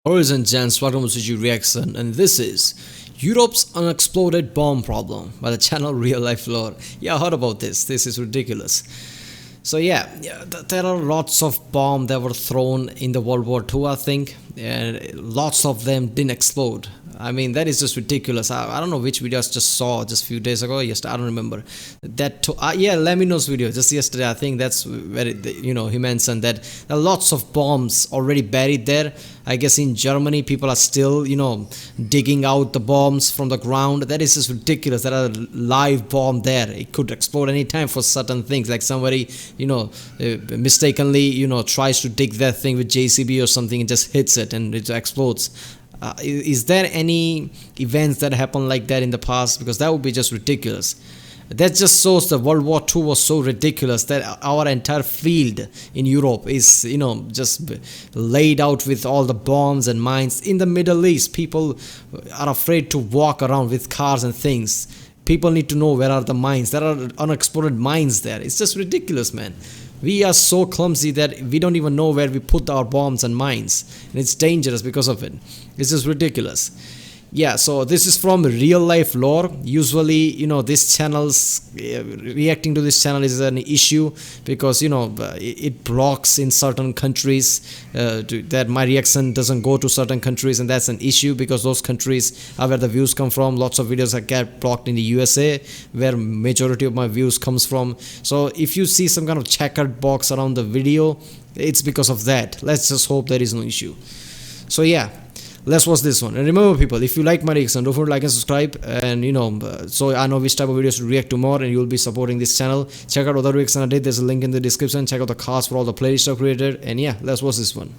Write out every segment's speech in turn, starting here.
Boys and gents, welcome to CG Reaction, and this is Europe's Unexploded Bomb Problem by the channel RealLifeLore. Yeah, I heard about this. This is ridiculous. So there are lots of bombs that were thrown in the World War II, I think, and lots of them didn't explode. I mean, that is just ridiculous. I don't know which video I just saw just a few days ago. Yesterday, I don't remember. Landmines video just yesterday. I think that's where he mentioned that there are lots of bombs already buried there. I guess in Germany, people are still digging out the bombs from the ground. That is just ridiculous. There are live bomb there. It could explode anytime for certain things. Like somebody mistakenly tries to dig that thing with JCB or something and just hits it and it explodes. Is there any events that happened like that in the past? Because that would be just ridiculous. That just shows that World War II was so ridiculous that our entire field in Europe is just laid out with all the bombs and mines. In the Middle East, people are afraid to walk around with cars and things. People need to know where are the mines. There are unexploded mines there. It's just ridiculous, man. We are so clumsy that we don't even know where we put our bombs and mines, and it's dangerous because of it. It's just ridiculous. Yeah, so this is from RealLifeLore. Usually, this channel's reacting to this channel is an issue because it blocks in certain countries that my reaction doesn't go to certain countries, and that's an issue because those countries are where the views come from. Lots of videos that get blocked in the USA, where majority of my views comes from. So if you see some kind of checkered box around the video, it's because of that. Let's just hope there is no issue. So yeah, let's watch this one. And remember, people, if you like my reaction, don't forget to like and subscribe, and so I know which type of videos to react to more, and you'll be supporting this channel. Check out other reactions I did. There's a link in the description. Check out the cards for all the playlists I've created, and yeah, let's watch this one.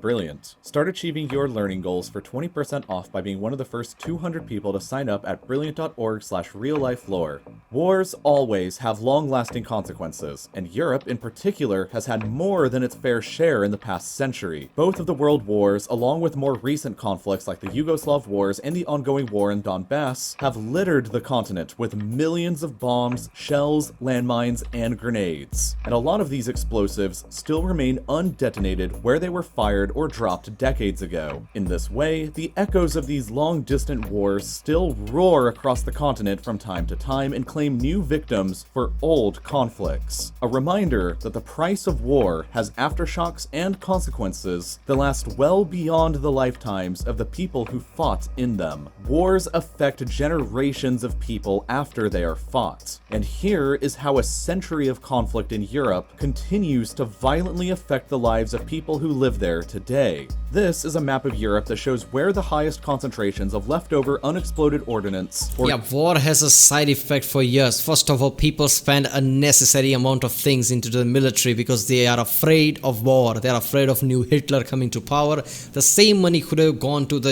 Brilliant. Start achieving your learning goals for 20% off by being one of the first 200 people to sign up at brilliant.org/realliflore. Wars always have long-lasting consequences, and Europe in particular has had more than its fair share in the past century. Both of the world wars, along with more recent conflicts like the Yugoslav wars and the ongoing war in Donbass, have littered the continent with millions of bombs, shells, landmines, and grenades. And a lot of these explosives still remain undetonated where they were fired or dropped decades ago. In this way, the echoes of these long-distant wars still roar across the continent from time to time and claim new victims for old conflicts. A reminder that the price of war has aftershocks and consequences that last well beyond the lifetimes of the people who fought in them. Wars affect generations of people after they are fought. And here is how a century of conflict in Europe continues to violently affect the lives of people who live there today. This is a map of Europe that shows where the highest concentrations of leftover unexploded ordnance. War has a side effect for years. First of all, people spend a unnecessary amount of things into the military because they are afraid of war. They are afraid of new Hitler coming to power. The same money could have gone to the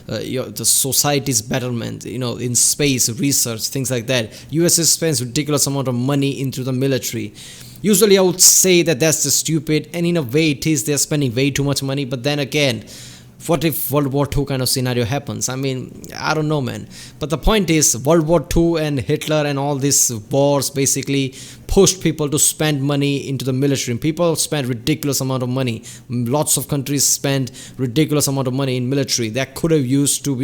the society's betterment, in space research, things like that. USA spends ridiculous amount of money into the military. Usually I would say that that's just stupid, and in a way it is. They're spending way too much money, but then again, what if World War II kind of scenario happens? I mean, I don't know, man. But the point is, World War II and Hitler and all these wars basically pushed people to spend money into the military. People spend ridiculous amount of money. Lots of countries spend ridiculous amount of money in military that could have used to,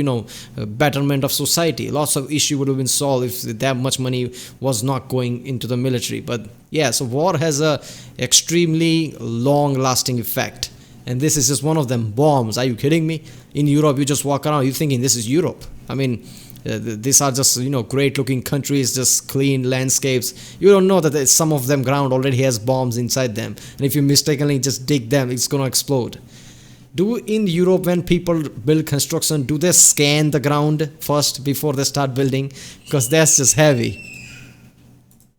betterment of society. Lots of issue would have been solved if that much money was not going into the military. But yeah, so war has a extremely long-lasting effect. And this is just one of them. Bombs. Are you kidding me? In Europe, you just walk around, you're thinking this is Europe. I mean, these are just, great looking countries, just clean landscapes. You don't know that some of them ground already has bombs inside them. And if you mistakenly just dig them, it's going to explode. In Europe, when people build construction, do they scan the ground first before they start building? Because that's just heavy.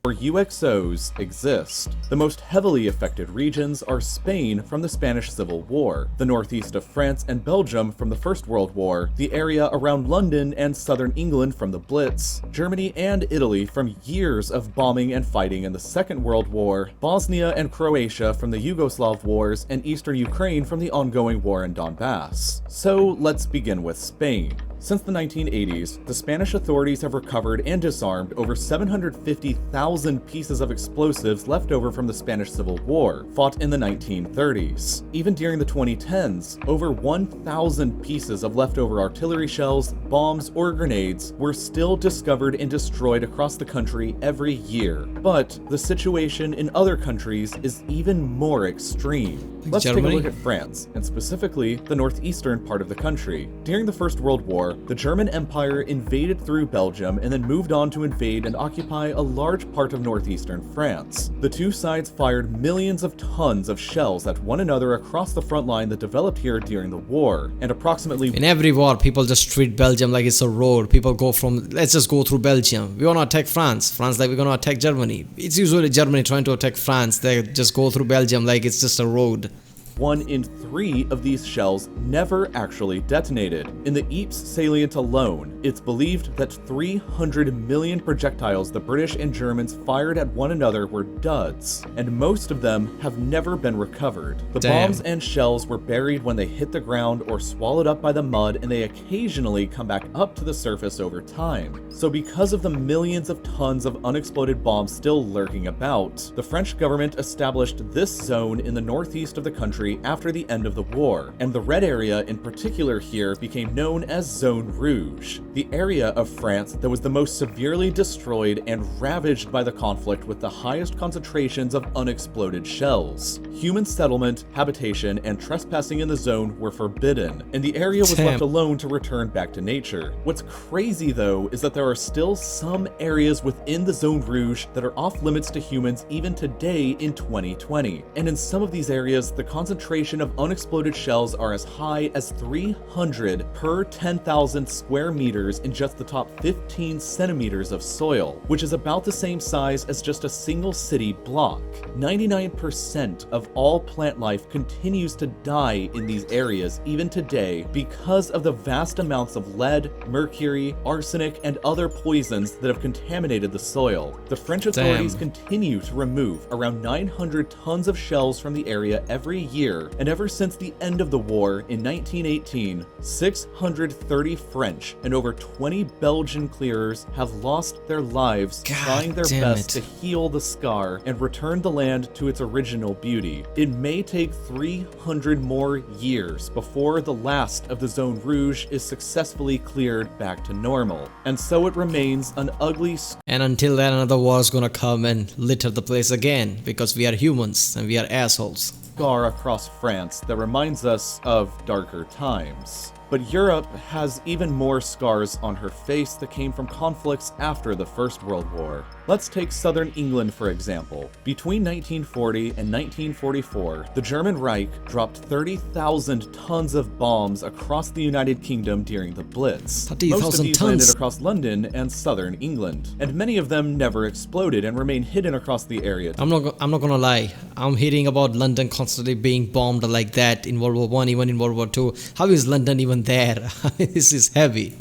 Where UXOs exist. The most heavily affected regions are Spain from the Spanish Civil War, the northeast of France and Belgium from the First World War, the area around London and southern England from the Blitz, Germany and Italy from years of bombing and fighting in the Second World War, Bosnia and Croatia from the Yugoslav wars, and eastern Ukraine from the ongoing war in Donbass. So let's begin with Spain. Since the 1980s, the Spanish authorities have recovered and disarmed over 750,000 pieces of explosives left over from the Spanish Civil War, fought in the 1930s. Even during the 2010s, over 1,000 pieces of leftover artillery shells, bombs, or grenades were still discovered and destroyed across the country every year. But the situation in other countries is even more extreme. Let's take a look at France, and specifically the northeastern part of the country. During the First World War, the German Empire invaded through Belgium and then moved on to invade and occupy a large part of northeastern France. The two sides fired millions of tons of shells at one another across the front line that developed here during the war, and approximately in every war, people just treat Belgium like it's a road. People go from, let's just go through Belgium. We want to attack France. France like we're going to attack Germany. It's usually Germany trying to attack France. They just go through Belgium like it's just a road. 1 in 3 of these shells never actually detonated. In the Ypres salient alone, it's believed that 300 million projectiles the British and Germans fired at one another were duds, and most of them have never been recovered. The bombs and shells were buried when they hit the ground or swallowed up by the mud, and they occasionally come back up to the surface over time. So because of the millions of tons of unexploded bombs still lurking about, the French government established this zone in the northeast of the country after the end of the war, and the red area in particular here became known as Zone Rouge, the area of France that was the most severely destroyed and ravaged by the conflict with the highest concentrations of unexploded shells. Human settlement, habitation, and trespassing in the zone were forbidden, and the area was left alone to return back to nature. What's crazy though is that there are still some areas within the Zone Rouge that are off limits to humans even today in 2020, and in some of these areas the concentration of unexploded shells are as high as 300 per 10,000 square meters in just the top 15 centimeters of soil, which is about the same size as just a single city block. 99% of all plant life continues to die in these areas even today because of the vast amounts of lead, mercury, arsenic, and other poisons that have contaminated the soil. The French authorities continue to remove around 900 tons of shells from the area every year, and ever since the end of the war in 1918, 630 French and over 20 Belgian clearers have lost their lives trying their best to heal the scar and return the land to its original beauty. It may take 300 more years before the last of the Zone Rouge is successfully cleared back to normal, and so it remains an ugly and until then another war is gonna come and litter the place again, because we are humans and we are assholes. Scar across France that reminds us of darker times. But Europe has even more scars on her face that came from conflicts after the First World War. Let's take southern England for example. Between 1940 and 1944, the German Reich dropped 30,000 tons of bombs across the United Kingdom during the Blitz. Most of these landed across London and southern England, and many of them never exploded and remain hidden across the area. I'm not gonna lie, I'm hearing about London constantly being bombed like that in World War I, even in World War II. How is London even there? This is heavy.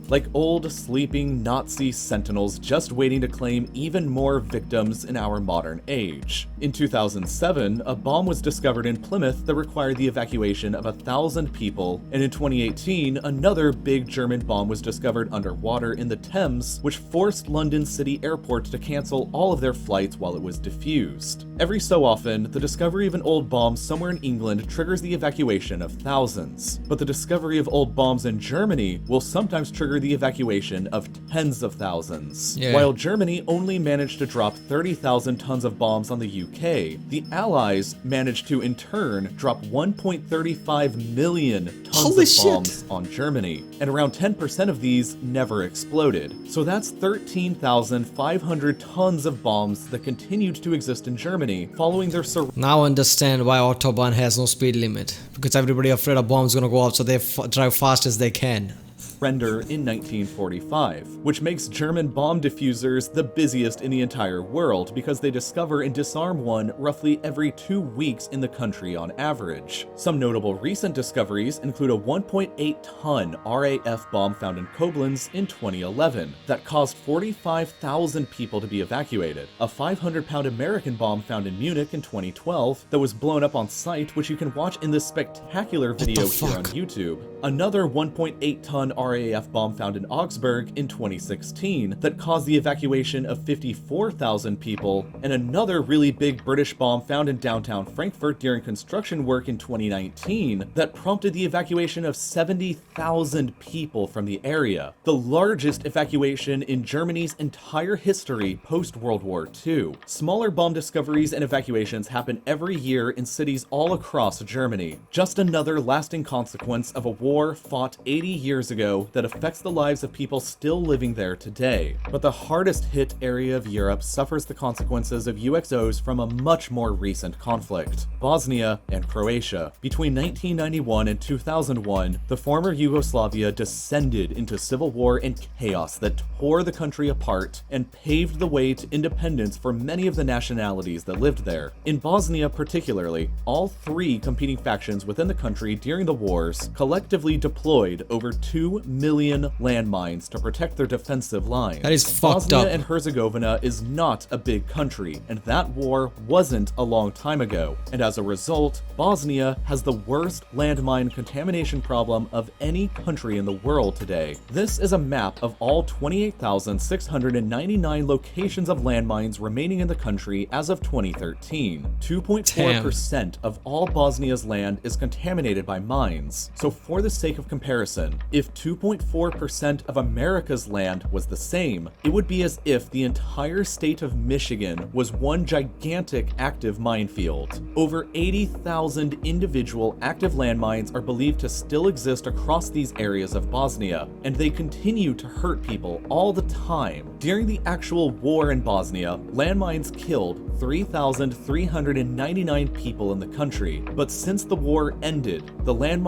Like old sleeping Nazi sentinels just waiting to claim even more victims in our modern age. In 2007, a bomb was discovered in Plymouth that required the evacuation of 1,000 people, and in 2018, another big German bomb was discovered underwater in the Thames, which forced London City Airport to cancel all of their flights while it was diffused. Every so often, the discovery of an old bomb somewhere in England triggers the evacuation of thousands, but the discovery of old bombs in Germany will sometimes trigger the evacuation of tens of thousands. While Germany only managed to drop 30,000 tons of bombs on the UK, the Allies managed to in turn drop 1.35 million tons of bombs on Germany, and around 10% of these never exploded. So that's 13,500 tons of bombs that continued to exist in Germany following their Now I understand why Autobahn has no speed limit, because everybody afraid a bomb's gonna go off, so they drive fast as they can. surrender in 1945, which makes German bomb diffusers the busiest in the entire world because they discover and disarm one roughly every 2 weeks in the country on average. Some notable recent discoveries include a 1.8-ton RAF bomb found in Koblenz in 2011 that caused 45,000 people to be evacuated, a 500-pound American bomb found in Munich in 2012 that was blown up on site, which you can watch in this spectacular video here on YouTube, another 1.8-ton RAF bomb found in Augsburg in 2016 that caused the evacuation of 54,000 people, and another really big British bomb found in downtown Frankfurt during construction work in 2019 that prompted the evacuation of 70,000 people from the area, the largest evacuation in Germany's entire history post-World War II. Smaller bomb discoveries and evacuations happen every year in cities all across Germany. Just another lasting consequence of a war fought 80 years ago that affects the lives of people still living there today. But the hardest hit area of Europe suffers the consequences of UXOs from a much more recent conflict: Bosnia and Croatia. Between 1991 and 2001, the former Yugoslavia descended into civil war and chaos that tore the country apart and paved the way to independence for many of the nationalities that lived there. In Bosnia particularly, all three competing factions within the country during the wars collectively deployed over 2 million landmines to protect their defensive lines. That is fucked Bosnia up. and Herzegovina is not a big country, and that war wasn't a long time ago. And as a result, Bosnia has the worst landmine contamination problem of any country in the world today. This is a map of all 28,699 locations of landmines remaining in the country as of 2013. 2.4% of all Bosnia's land is contaminated by mines. So for the sake of comparison, if 2.4% of America's land was the same, it would be as if the entire state of Michigan was one gigantic active minefield. Over 80,000 individual active landmines are believed to still exist across these areas of Bosnia, and they continue to hurt people all the time. During the actual war in Bosnia, landmines killed 3,399 people in the country, but since the war ended, the landmine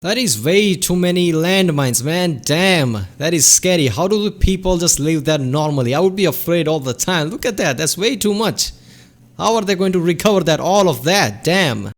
That is way too many landmines, man. Damn, that is scary. How do the people just live that normally? I would be afraid all the time. Look at that, that's way too much. How are they going to recover that, all of that? Damn.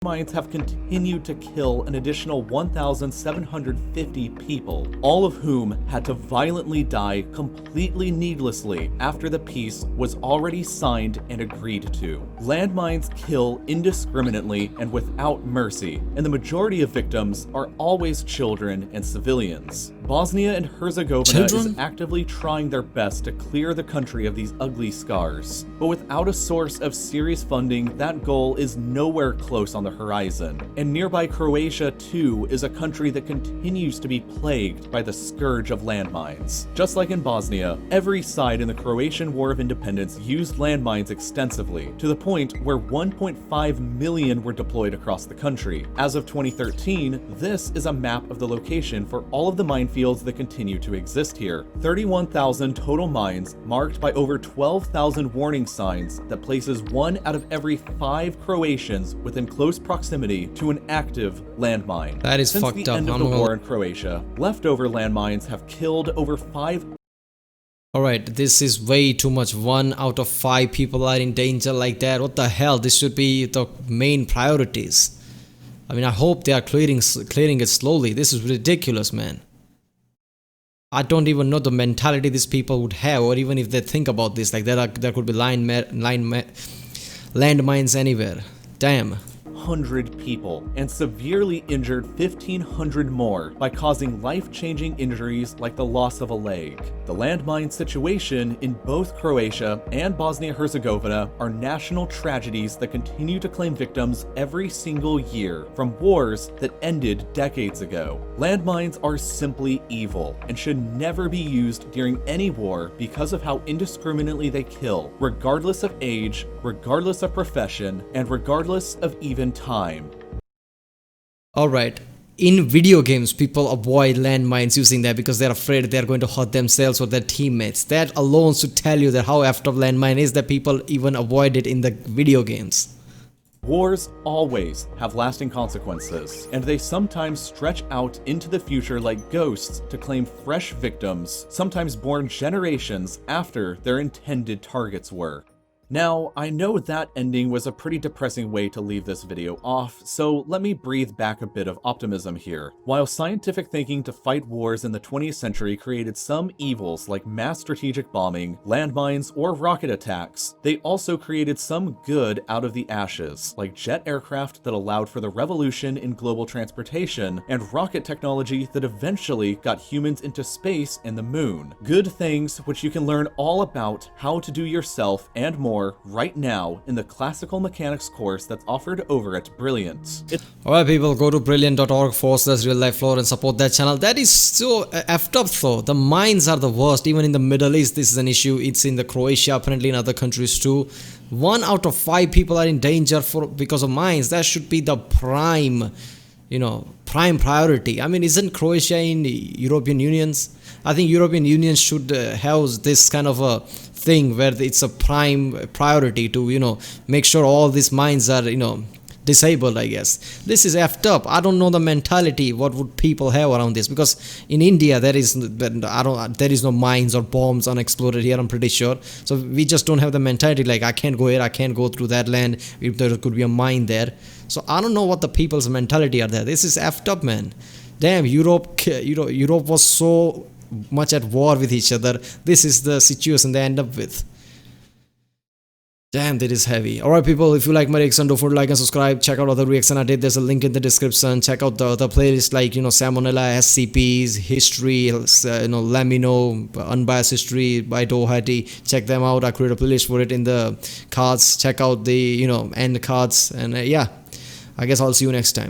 mines have continued to kill an additional 1,750 people, all of whom had to violently die completely needlessly after the peace was already signed and agreed to. Landmines kill indiscriminately and without mercy, and the majority of victims are always children and civilians. Bosnia and Herzegovina is actively trying their best to clear the country of these ugly scars, but without a source of serious funding, that goal is nowhere close on the horizon. And nearby Croatia too is a country that continues to be plagued by the scourge of landmines. Just like in Bosnia, every side in the Croatian War of Independence used landmines extensively, to the point where 1.5 million were deployed across the country. As of 2013, this is a map of the location for all of the minefields that continue to exist here. 31,000 total mines, marked by over 12,000 warning signs that places 1 out of every 5 Croatians within close proximity to an active landmine. That is Since fucked the up. end of the war in Croatia, leftover landmines have killed over 5. Alright, this is way too much. 1 out of 5 people are in danger like that. What the hell? This should be the main priorities. I mean, I hope they are clearing it slowly. This is ridiculous, man. I don't even know the mentality these people would have, or even if they think about this. Like there could be landmines anywhere. Damn. 100 people and severely injured 1,500 more by causing life-changing injuries like the loss of a leg. The landmine situation in both Croatia and Bosnia-Herzegovina are national tragedies that continue to claim victims every single year from wars that ended decades ago. Landmines are simply evil and should never be used during any war because of how indiscriminately they kill, regardless of age, regardless of profession, and regardless of even time. Alright, in video games people avoid landmines using that because they're afraid they're going to hurt themselves or their teammates. That alone should tell you that how effective landmine is, that people even avoid it in the video games. Wars always have lasting consequences, and they sometimes stretch out into the future like ghosts to claim fresh victims, sometimes born generations after their intended targets were. Now, I know that ending was a pretty depressing way to leave this video off, so let me breathe back a bit of optimism here. While scientific thinking to fight wars in the 20th century created some evils like mass strategic bombing, landmines, or rocket attacks, they also created some good out of the ashes, like jet aircraft that allowed for the revolution in global transportation, and rocket technology that eventually got humans into space and the moon. Good things which you can learn all about how to do yourself and more right now in the classical mechanics course that's offered over at Brilliant. Alright people, go to brilliant.org/RealLifeLore and support that channel. That is so effed up though. The mines are the worst. Even in the Middle East this is an issue. It's in the Croatia, apparently in other countries too. 1 out of 5 people are in danger because of mines. That should be the prime priority. I mean, isn't Croatia in the European Unions? I think European Union should house this kind of a thing where it's a prime priority to make sure all these mines are disabled. I guess this is effed up. I don't know the mentality what would people have around this, because in India there is no mines or bombs unexploded here, I'm pretty sure. So we just don't have the mentality like I can't go here, I can't go through that land if there could be a mine there. So I don't know what the people's mentality are there. This is effed up, man. Damn, Europe was so much at war with each other. This is the situation they end up with. Damn, that is heavy. Alright people, if you like my reaction, don't forget to like and subscribe. Check out other reaction I did. There's a link in the description. Check out the other playlist like Salmonella, SCPs, History, Lamino, Unbiased History by Doherty. Check them out. I create a playlist for it in the cards. Check out the end cards, and yeah, I guess I'll see you next time.